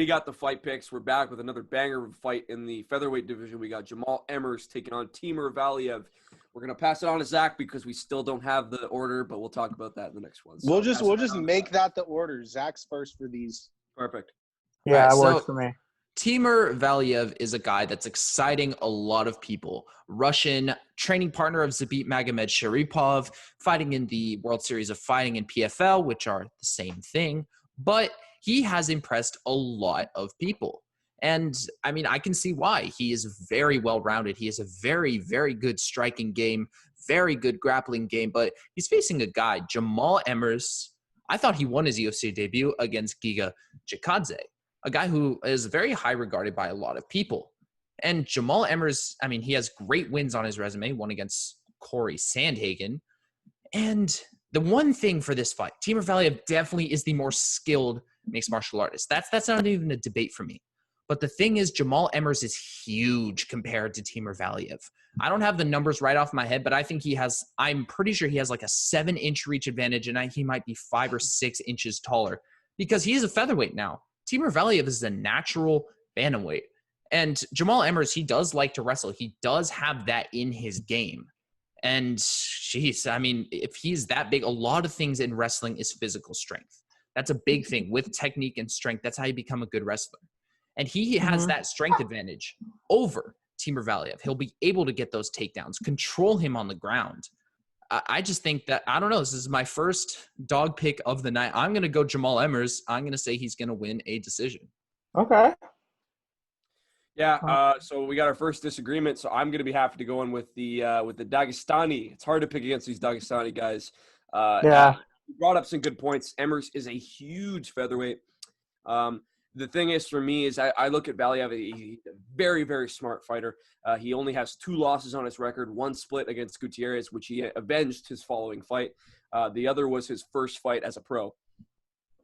We got the fight picks. We're back with another banger of a fight in the featherweight division. We got Jamall Emmers taking on Timur Valiev. We're going to pass it on to Zach because we still don't have the order, but we'll talk about that in the next one. So we'll just make that the order. Zach's first for these. Perfect. Yeah, that works for me. Timur Valiev is a guy that's exciting a lot of people. Russian training partner of Zabit Magomedsharipov, fighting in the World Series of Fighting in PFL, which are the same thing. But he has impressed a lot of people. And, I mean, I can see why. He is very well-rounded. He has a very, very good striking game, very good grappling game. But he's facing a guy, Jamall Emmers. I thought he won his UFC debut against Giga Chikadze, a guy who is very high regarded by a lot of people. And Jamall Emmers, I mean, he has great wins on his resume, one against Corey Sandhagen. And the one thing for this fight, Timur Valiev definitely is the more skilled mixed martial artist. That's not even a debate for me. But the thing is, Jamall Emmers is huge compared to Timur Valiev. I don't have the numbers right off my head, but I think I'm pretty sure he has like a 7-inch reach advantage, and he might be 5 or 6 inches taller because he is a featherweight now. Timur Valiev is a natural bantamweight. And Jamall Emmers, he does like to wrestle. He does have that in his game. And jeez, I mean, if he's that big, a lot of things in wrestling is physical strength. That's a big thing with technique and strength. That's how you become a good wrestler. And he has that strength advantage over Timur Valiev. He'll be able to get those takedowns, control him on the ground. I just think that, I don't know, this is my first dog pick of the night. I'm going to go Jamall Emmers. I'm going to say he's going to win a decision. Okay. Yeah, so we got our first disagreement, so I'm going to be happy to go in with the Dagestani. It's hard to pick against these Dagestani guys. Yeah. You brought up some good points. Emmers is a huge featherweight. The thing is, for me, is I look at Valiev. He's a very, very smart fighter. He only has 2 losses on his record, 1 split against Gutierrez, which he avenged his following fight. The other was his first fight as a pro.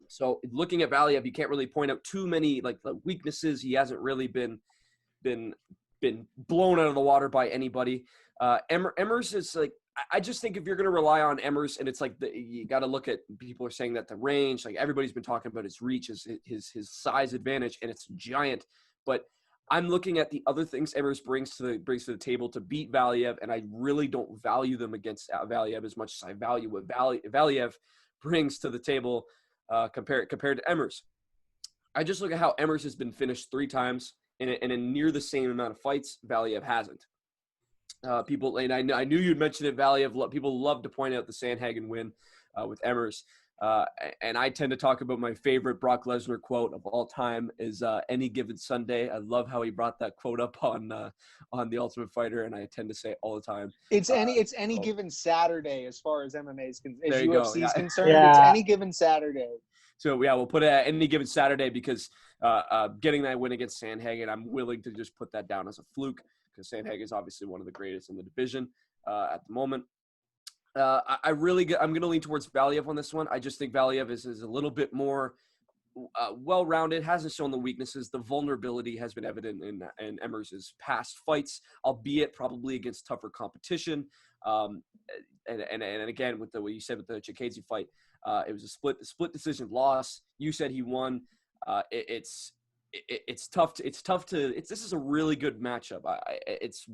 So looking at Valiev, you can't really point out too many like weaknesses. He hasn't really been blown out of the water by anybody. Emmers is like, I just think if you're going to rely on Emmers, and it's like you got to look at, people are saying that the range, like everybody's been talking about his reach, his size advantage, and it's giant. But I'm looking at the other things Emmers brings to the table to beat Valiev, and I really don't value them against Valiev as much as I value what Valiev brings to the table compared to Emmers. I just look at how Emmers has been finished 3 times in a near the same amount of fights. Valiev hasn't. People, and I knew you'd mention it, Valiev. People love to point out the Sandhagen win with Emmers. And I tend to talk about my favorite Brock Lesnar quote of all time is "Any given Sunday." I love how he brought that quote up on The Ultimate Fighter, and I tend to say it all the time. It's any given Saturday as far as MMA is concerned. As UFC is concerned, Yeah. It's any given Saturday. So yeah, we'll put it at any given Saturday because getting that win against Sandhagen, I'm willing to just put that down as a fluke because Sandhagen is obviously one of the greatest in the division at the moment. I'm going to lean towards Valiev on this one. I just think Valiev is a little bit more well-rounded, hasn't shown the weaknesses. The vulnerability has been evident in Emmers' past fights, albeit probably against tougher competition. And again, with what you said with the Chikadze fight, it was a split decision loss. You said he won. It's tough to. This is a really good matchup. It's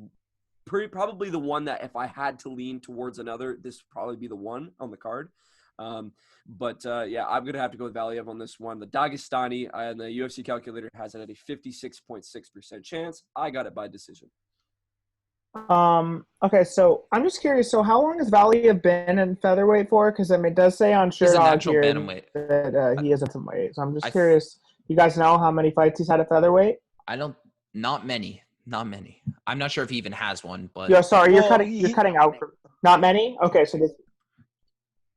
probably the one that if I had to lean towards another, this would probably be the one on the card. Yeah, I'm going to have to go with Valiev on this one. The Dagestani and the UFC calculator has it at a 56.6% chance. I got it by decision. Okay, so I'm just curious. So how long has Valiev been in featherweight for? Because I mean, it does say on Sherdog here bantamweight. that he is a bantamweight. So I'm just curious. You guys know how many fights he's had at featherweight? Not many. I'm not sure if he even has one, but Yeah, sorry, you're cutting out. Not many. Okay, so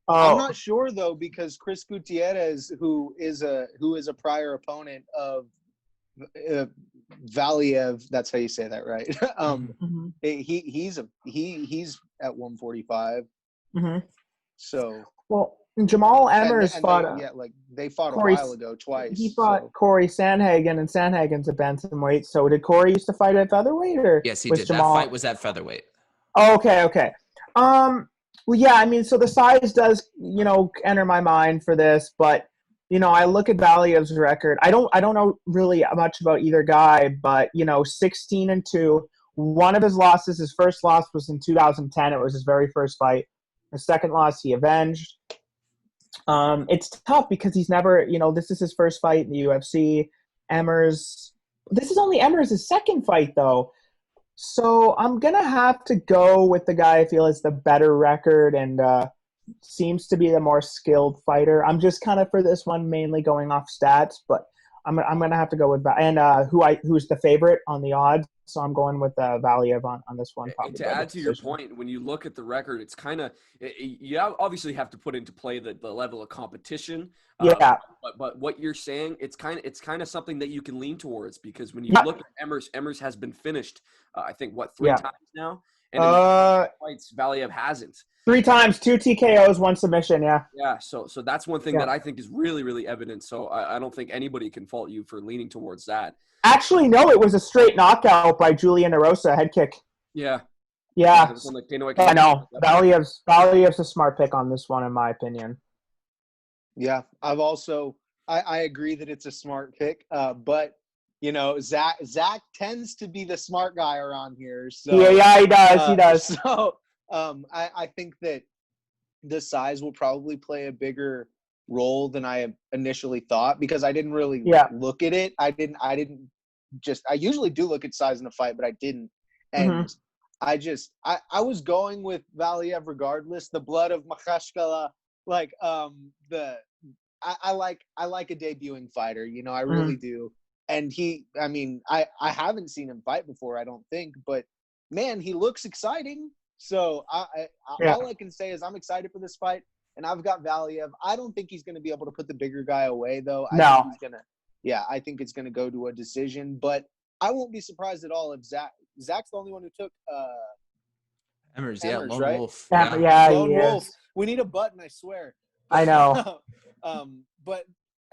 I'm not sure though because Chris Gutierrez, who is a prior opponent of Valiev, that's how you say that, right? He's at 145. Mm-hmm. So well, Jamall Emmers fought. They fought a while ago twice. He fought Corey Sandhagen, and Sandhagen's a bantamweight. So did Corey used to fight at featherweight, or yes, he did. That fight was at featherweight. Oh, okay. Well, yeah, I mean, so the size does, enter my mind for this, but I look at Valiev's record. I don't know really much about either guy, but 16-2. One of his losses, his first loss was in 2010. It was his very first fight. The second loss he avenged. It's tough because he's never, this is his first fight in the UFC. This is only Emmers' second fight though. So I'm going to have to go with the guy I feel is the better record and seems to be the more skilled fighter. I'm just kind of for this one mainly going off stats, but I'm going to have to go with who's the favorite on the odds. So I'm going with Valiev on this one. To add to your point, when you look at the record, it's kind of you obviously have to put into play the level of competition. Yeah. But what you're saying, it's kind of something that you can lean towards because when you look at Emmers has been finished, I think three times now, and in the fights Valiev hasn't. 3 times, 2 TKOs, 1 submission. Yeah. Yeah. So that's one thing that I think is really, really evident. So I don't think anybody can fault you for leaning towards that. Actually, no, it was a straight knockout by Julian Erosa, head kick. Yeah. Yeah. I know. Valiev's a smart pick on this one, in my opinion. Yeah. I agree that it's a smart pick. But, Zach tends to be the smart guy around here. So yeah, he does. He does. So I think that the size will probably play a bigger role than I initially thought because I didn't really look at it. I usually do look at size in a fight, but I didn't. And I was going with Valiev regardless. The blood of Makhashkala, I like a debuting fighter, I really do. And I haven't seen him fight before, I don't think, but man, he looks exciting. So all I can say is I'm excited for this fight. And I've got Valiev. I don't think he's going to be able to put the bigger guy away, though. I think it's going to go to a decision. But I won't be surprised at all if Zach's the only one who took Emmers, Lone right? Wolf. Yeah, Lone Wolf. We need a button, I swear. I know. But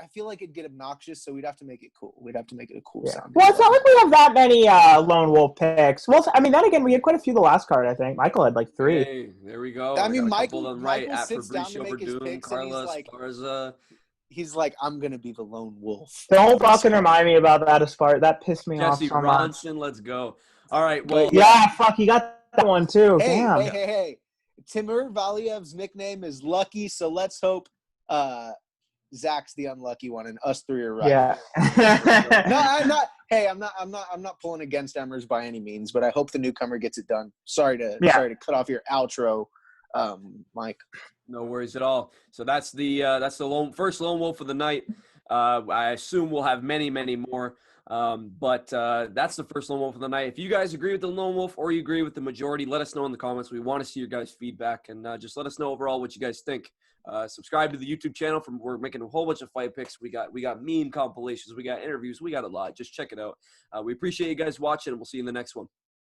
I feel like it'd get obnoxious, so we'd have to make it cool. We'd have to make it a cool sound. Well, it's not like we have that many Lone Wolf picks. Well, then again, we had quite a few the last card, I think. Michael had 3. Hey, there we go. Michael sits down to make his picks, Carlos, and Garza. He's like, I'm going to be the Lone Wolf. Don't fucking remind me about that as far. That pissed me off Jesse so Bronson, much. let's go. All right, well. Yeah, fuck, you got that one too. Damn. Hey. Timur Valiev's nickname is Lucky, so let's hope Zach's the unlucky one and us 3 are right. Yeah. No, I'm not. Hey, I'm not pulling against Emmers by any means, but I hope the newcomer gets it done. Sorry to cut off your outro, Mike. No worries at all. So that's the first Lone Wolf of the night. I assume we'll have many, many more. But that's the first Lone Wolf of the night. If you guys agree with the Lone Wolf or you agree with the majority, let us know in the comments. We want to see your guys' feedback and just let us know overall what you guys think. Subscribe to the YouTube channel. We're making a whole bunch of fight picks. We got meme compilations. We got interviews. We got a lot. Just check it out. We appreciate you guys watching, and we'll see you in the next one.